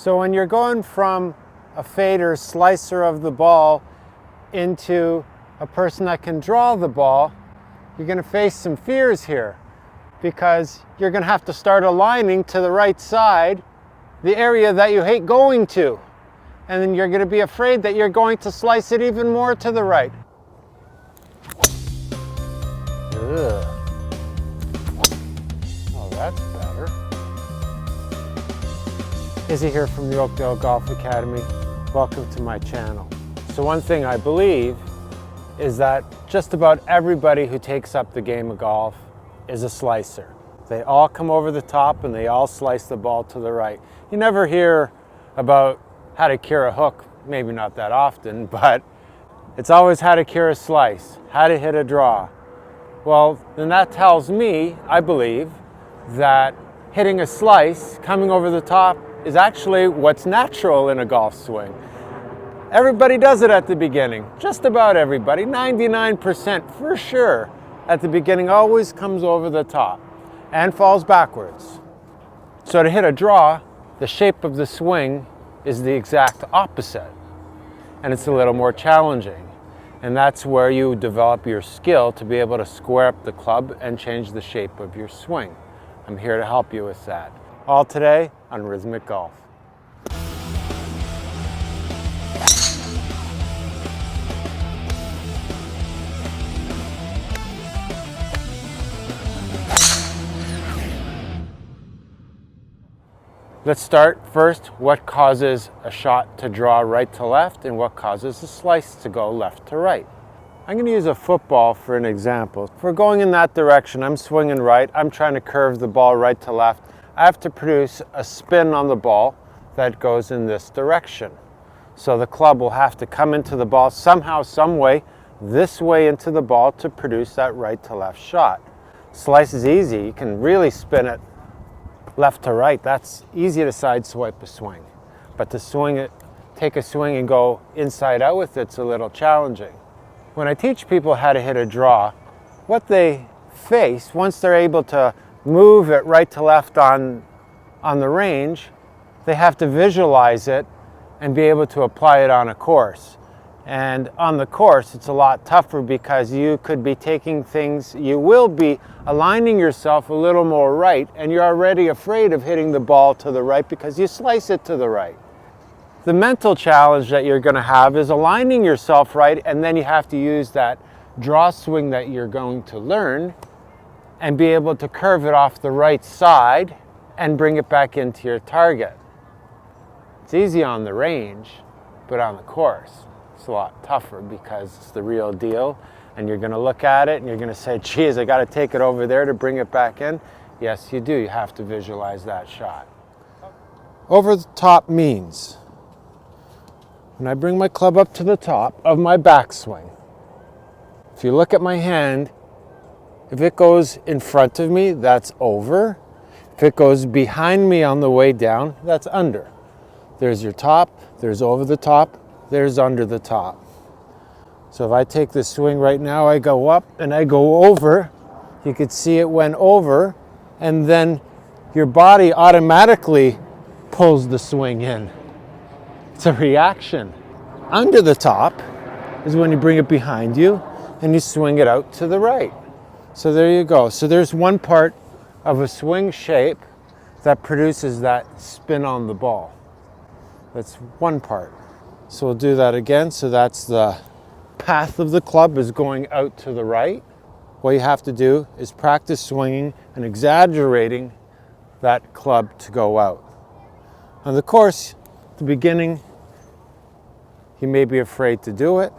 So when you're going from a fader slicer of the ball into a person that can draw the ball, you're going to face some fears here, because you're going to have to start aligning to the right side, the area that you hate going to. And then you're going to be afraid that you're going to slice it even more to the right. Ugh. Oh, that's better. Izzy here from the Oakdale Golf Academy. Welcome to my channel. So one thing I believe is that just about everybody who takes up the game of golf is a slicer. They all come over the top and they all slice the ball to the right. You never hear about how to cure a hook, maybe not that often, but it's always how to cure a slice, how to hit a draw. Well, then that tells me, I believe, that hitting a slice, coming over the top, is actually what's natural in a golf swing. Everybody does it at the beginning, just about everybody, 99% for sure, at the beginning always comes over the top and falls backwards. So to hit a draw, the shape of the swing is the exact opposite, and it's a little more challenging. And that's where you develop your skill to be able to square up the club and change the shape of your swing. I'm here to help you with that. All today on Rhythmic Golf. Let's start first, what causes a shot to draw right to left and what causes a slice to go left to right. I'm going to use a football for an example. If we're going in that direction, I'm swinging right, I'm trying to curve the ball right to left. I have to produce a spin on the ball that goes in this direction. So the club will have to come into the ball somehow, some way, this way into the ball to produce that right to left shot. Slice is easy, you can really spin it left to right. That's easy to sideswipe a swing, but to swing it, take a swing and go inside out with it's a little challenging. When I teach people how to hit a draw, what they face once they're able to move it right to left on the range, they have to visualize it and be able to apply it on a course. And on the course, it's a lot tougher because you could be taking things, you will be aligning yourself a little more right, and you're already afraid of hitting the ball to the right because you slice it to the right. The mental challenge that you're going to have is aligning yourself right, and then you have to use that draw swing that you're going to learn and be able to curve it off the right side and bring it back into your target. It's easy on the range, but on the course, it's a lot tougher because it's the real deal, and you're going to look at it and you're going to say, geez, I got to take it over there to bring it back in. Yes, you do. You have to visualize that shot. Over the top means when I bring my club up to the top of my backswing, if you look at my hand, if it goes in front of me, that's over. If it goes behind me on the way down, that's under. There's your top, there's over the top, there's under the top. So if I take this swing right now, I go up and I go over. You could see it went over, and then your body automatically pulls the swing in. It's a reaction. Under the top is when you bring it behind you and you swing it out to the right. So there you go. So there's one part of a swing shape that produces that spin on the ball. That's one part. So we'll do that again. So that's the path of the club is going out to the right. What you have to do is practice swinging and exaggerating that club to go out. On the course, at the beginning, you may be afraid to do it,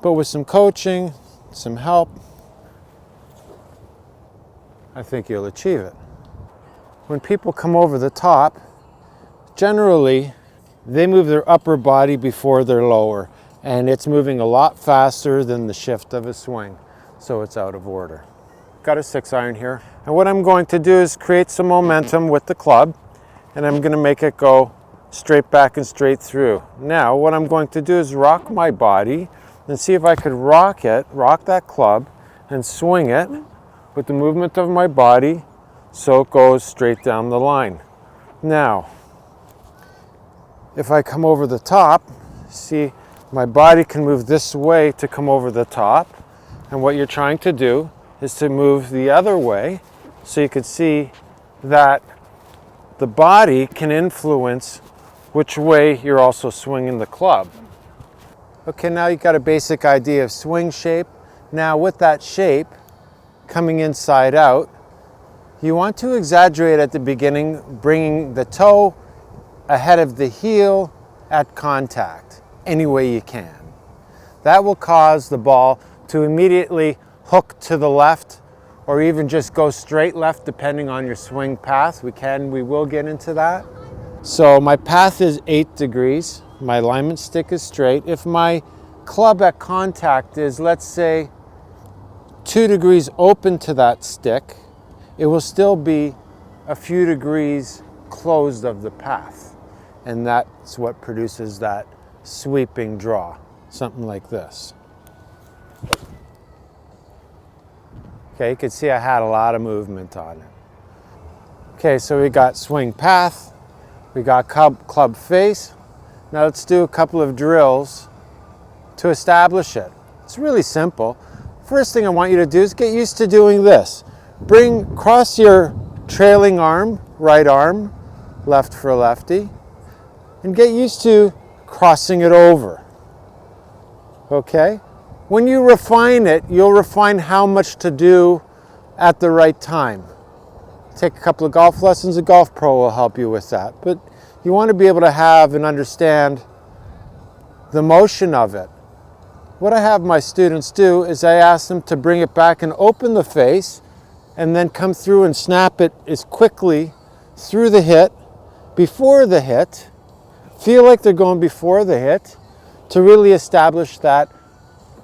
but with some coaching, some help, I think you'll achieve it. When people come over the top, generally, they move their upper body before their lower, and it's moving a lot faster than the shift of a swing, so it's out of order. Got a 6-iron here, and what I'm going to do is create some momentum with the club, and I'm going to make it go straight back and straight through. Now, what I'm going to do is rock my body and see if I could rock that club, and swing it with the movement of my body so it goes straight down the line. Now, if I come over the top, see, my body can move this way to come over the top. And what you're trying to do is to move the other way, so you can see that the body can influence which way you're also swinging the club. Okay, now you've got a basic idea of swing shape. Now with that shape coming inside out, you want to exaggerate at the beginning, bringing the toe ahead of the heel at contact any way you can. That will cause the ball to immediately hook to the left, or even just go straight left depending on your swing path. We will get into that. So my path is 8 degrees. My alignment stick is straight. If my club at contact is, let's say, 2 degrees open to that stick, it will still be a few degrees closed of the path. And that's what produces that sweeping draw, something like this. Okay, you can see I had a lot of movement on it. Okay, so we got swing path, we got club face. Now let's do a couple of drills to establish it. It's really simple. First thing I want you to do is get used to doing this. Cross your trailing arm, right arm, left for lefty, and get used to crossing it over. Okay? When you refine it, you'll refine how much to do at the right time. Take a couple of golf lessons, a golf pro will help you with that. But you want to be able to have and understand the motion of it. What I have my students do is I ask them to bring it back and open the face, and then come through and snap it as quickly through the hit, before the hit, feel like they're going before the hit, to really establish that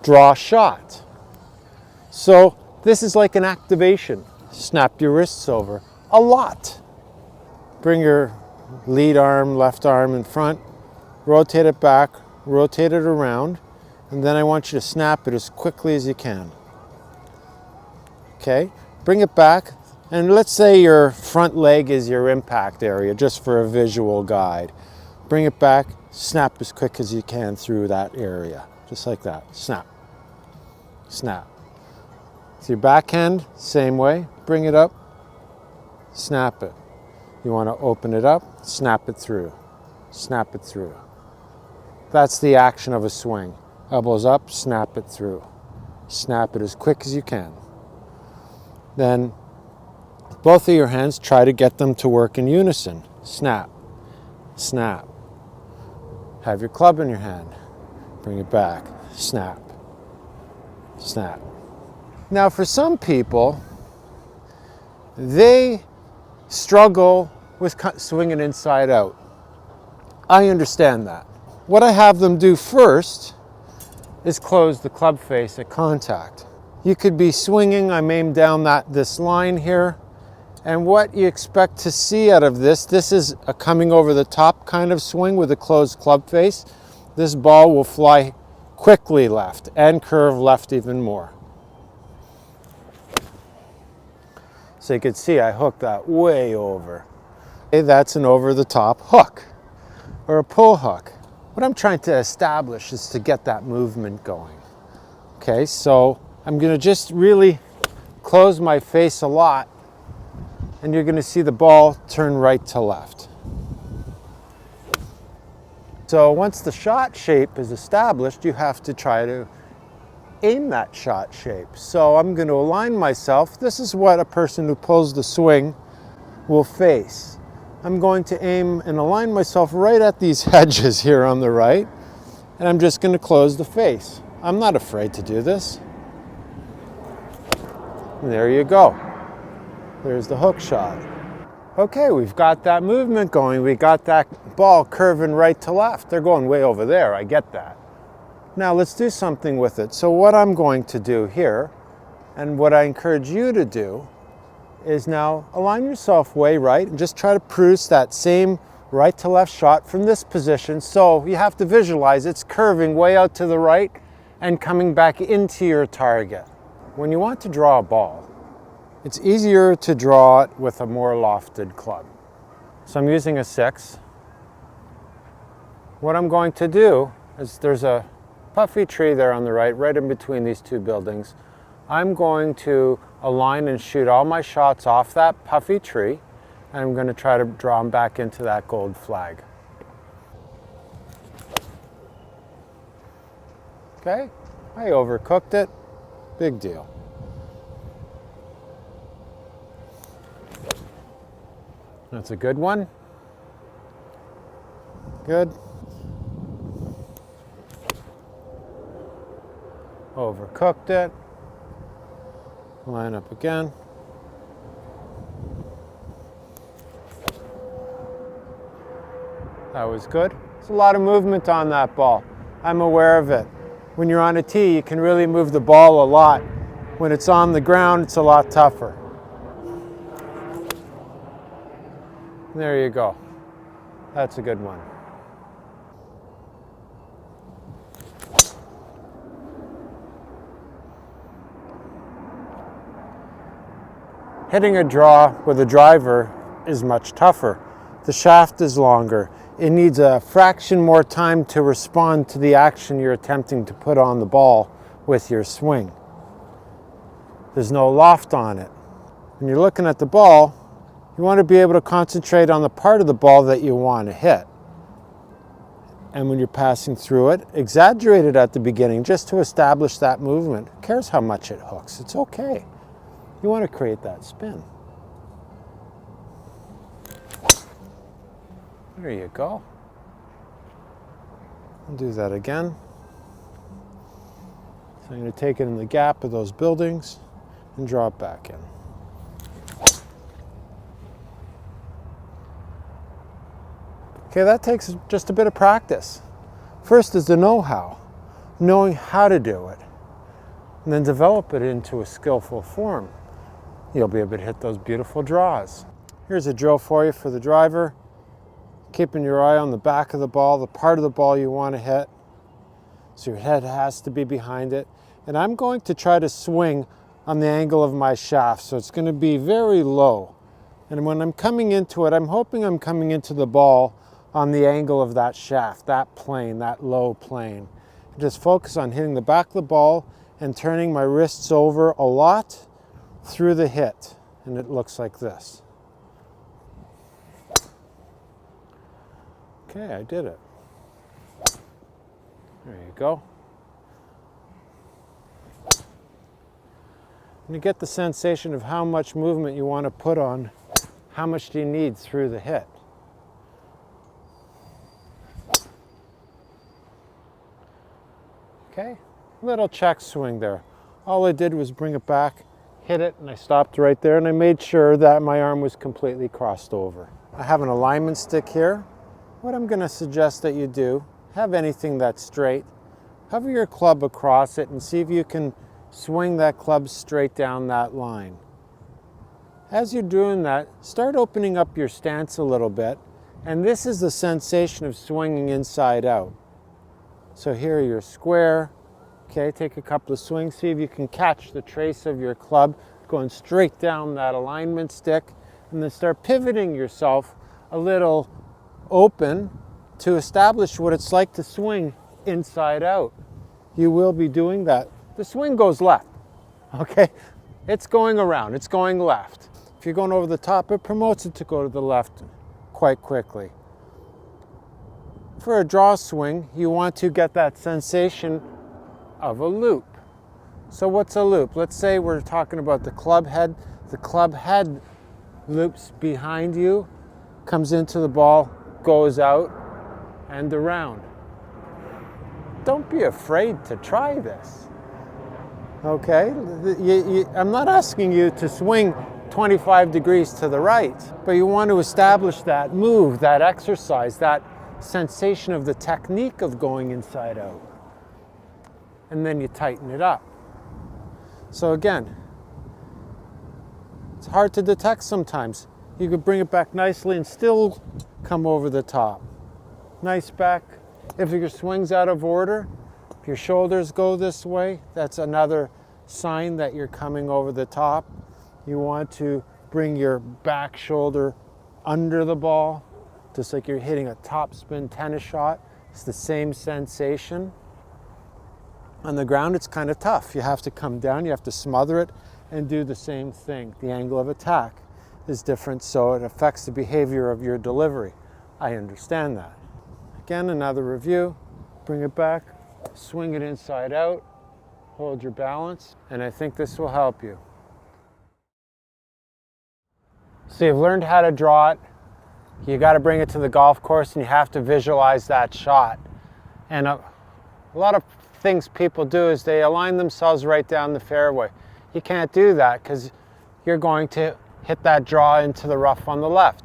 draw shot. So this is like an activation. Snap your wrists over a lot. Bring your lead arm, left arm in front, rotate it back, rotate it around, and then I want you to snap it as quickly as you can. Okay, bring it back, and let's say your front leg is your impact area, just for a visual guide. Bring it back, snap as quick as you can through that area, just like that. Snap, snap. With your backhand, same way. Bring it up, snap it. You want to open it up, snap it through, snap it through. That's the action of a swing. Elbows up, snap it through. Snap it as quick as you can. Then both of your hands, try to get them to work in unison. Snap, snap. Have your club in your hand. Bring it back, snap, snap. Now for some people, they struggle with swinging inside out. I understand that. What I have them do first is close the club face at contact. You could be swinging, I'm aimed down this line here, and what you expect to see out of this is a coming over the top kind of swing with a closed club face. This ball will fly quickly left and curve left even more. So you can see I hooked that way over. Okay, that's an over the top hook or a pull hook. What I'm trying to establish is to get that movement going. Okay, so I'm going to just really close my face a lot, and you're going to see the ball turn right to left. So once the shot shape is established, you have to try to aim that shot shape. So I'm going to align myself. This is what a person who pulls the swing will face. I'm going to aim and align myself right at these hedges here on the right, and I'm just going to close the face. I'm not afraid to do this. And there you go. There's the hook shot. Okay, we've got that movement going. We got that ball curving right to left. They're going way over there, I get that. Now let's do something with it. So what I'm going to do here, and what I encourage you to do, is now align yourself way right and just try to produce that same right to left shot from this position. So you have to visualize it's curving way out to the right and coming back into your target. When you want to draw a ball, it's easier to draw it with a more lofted club. So I'm using a 6. What I'm going to do is, there's a puffy tree there on the right in between these two buildings. I'm going to align and shoot all my shots off that puffy tree, and I'm going to try to draw them back into that gold flag. Okay, I overcooked it, big deal. That's a good one. Good. Overcooked it. Line up again. That was good. There's a lot of movement on that ball. I'm aware of it. When you're on a tee, you can really move the ball a lot. When it's on the ground, it's a lot tougher. There you go. That's a good one. Hitting a draw with a driver is much tougher. The shaft is longer. It needs a fraction more time to respond to the action you're attempting to put on the ball with your swing. There's no loft on it. When you're looking at the ball, you want to be able to concentrate on the part of the ball that you want to hit. And when you're passing through it, exaggerate it at the beginning just to establish that movement. Who cares how much it hooks? It's okay. You want to create that spin. There you go. I'll do that again. So I'm going to take it in the gap of those buildings and draw it back in. Okay, that takes just a bit of practice. First is the know-how, knowing how to do it, and then develop it into a skillful form. You'll be able to hit those beautiful draws. Here's a drill for you for the driver. Keeping your eye on the back of the ball, the part of the ball you want to hit. So your head has to be behind it. And I'm going to try to swing on the angle of my shaft. So it's going to be very low. And when I'm coming into it, I'm hoping I'm coming into the ball on the angle of that shaft, that plane, that low plane. Just focus on hitting the back of the ball and turning my wrists over a lot through the hit. And it looks like this. Okay, I did it. There you go. And you get the sensation of how much movement you want to put on, how much do you need through the hit. Okay, little check swing there. All I did was bring it back, hit it, and I stopped right there, and I made sure that my arm was completely crossed over. I have an alignment stick here. What I'm going to suggest that you do, have anything that's straight, hover your club across it and see if you can swing that club straight down that line. As you're doing that, start opening up your stance a little bit, and this is the sensation of swinging inside out. So here you're square. Okay, take a couple of swings, see if you can catch the trace of your club going straight down that alignment stick, and then start pivoting yourself a little open to establish what it's like to swing inside out. You will be doing that. The swing goes left, okay? It's going around, it's going left. If you're going over the top, it promotes it to go to the left quite quickly. For a draw swing, you want to get that sensation of a loop. So what's a loop? Let's say we're talking about the club head. The club head loops behind you, comes into the ball, goes out and around. Don't be afraid to try this. Okay? I'm not asking you to swing 25 degrees to the right, but you want to establish that move, that exercise, that sensation of the technique of going inside out. And then you tighten it up. So again, it's hard to detect sometimes. You could bring it back nicely and still come over the top. Nice back. If your swing's out of order, if your shoulders go this way, that's another sign that you're coming over the top. You want to bring your back shoulder under the ball, just like you're hitting a top spin tennis shot. It's the same sensation. On the ground, it's kind of tough. You have to come down, you have to smother it and do the same thing. The angle of attack is different, so it affects the behavior of your delivery. I understand that. Again, another review. Bring it back, swing it inside out, hold your balance, and I think this will help you. So you've learned how to draw it. You got to bring it to the golf course and you have to visualize that shot. And a lot of things people do is they align themselves right down the fairway. You can't do that because you're going to hit that draw into the rough on the left.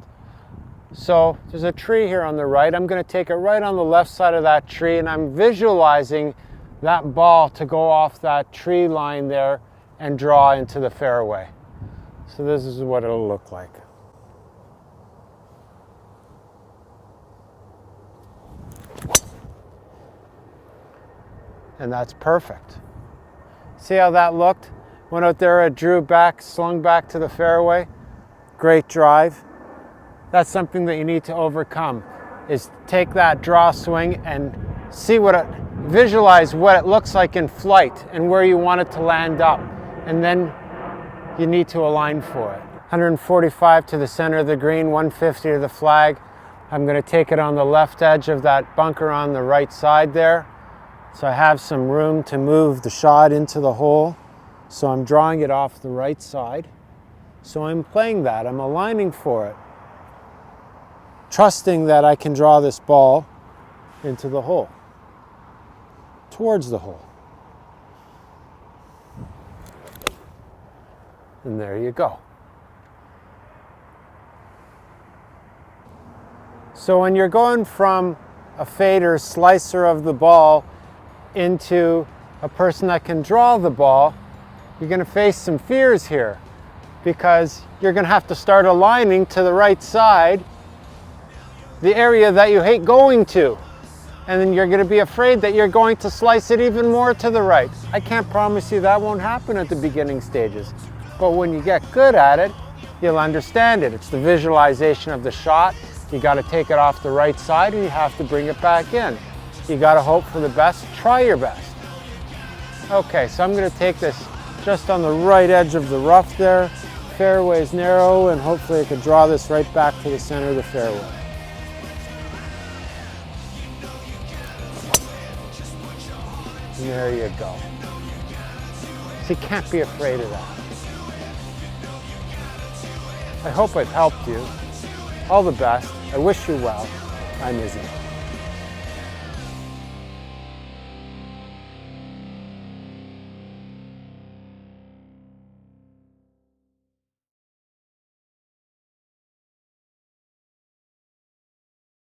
So there's a tree here on the right. I'm going to take it right on the left side of that tree, and I'm visualizing that ball to go off that tree line there and draw into the fairway. So this is what it'll look like. And that's perfect. See how that looked? Went out there, it drew back, slung back to the fairway. Great drive. That's something that you need to overcome, is take that draw swing and see visualize what it looks like in flight and where you want it to land up. And then you need to align for it. 145 to the center of the green, 150 to the flag. I'm going to take it on the left edge of that bunker on the right side there. So I have some room to move the shot into the hole. So I'm drawing it off the right side. So I'm playing that, I'm aligning for it. Trusting that I can draw this ball into the hole, towards the hole. And there you go. So when you're going from a fader slicer of the ball into a person that can draw the ball, you're going to face some fears here, because you're going to have to start aligning to the right side, the area that you hate going to. And then you're going to be afraid that you're going to slice it even more to the right. I can't promise you that won't happen at the beginning stages. But when you get good at it, you'll understand it. It's the visualization of the shot. You got to take it off the right side and you have to bring it back in. You got to hope for the best. Try your best. Okay, so I'm going to take this just on the right edge of the rough there. Fairway is narrow, and hopefully I can draw this right back to the center of the fairway. And there you go. So you can't be afraid of that. I hope I've helped you. All the best. I wish you well. I'm Izzy.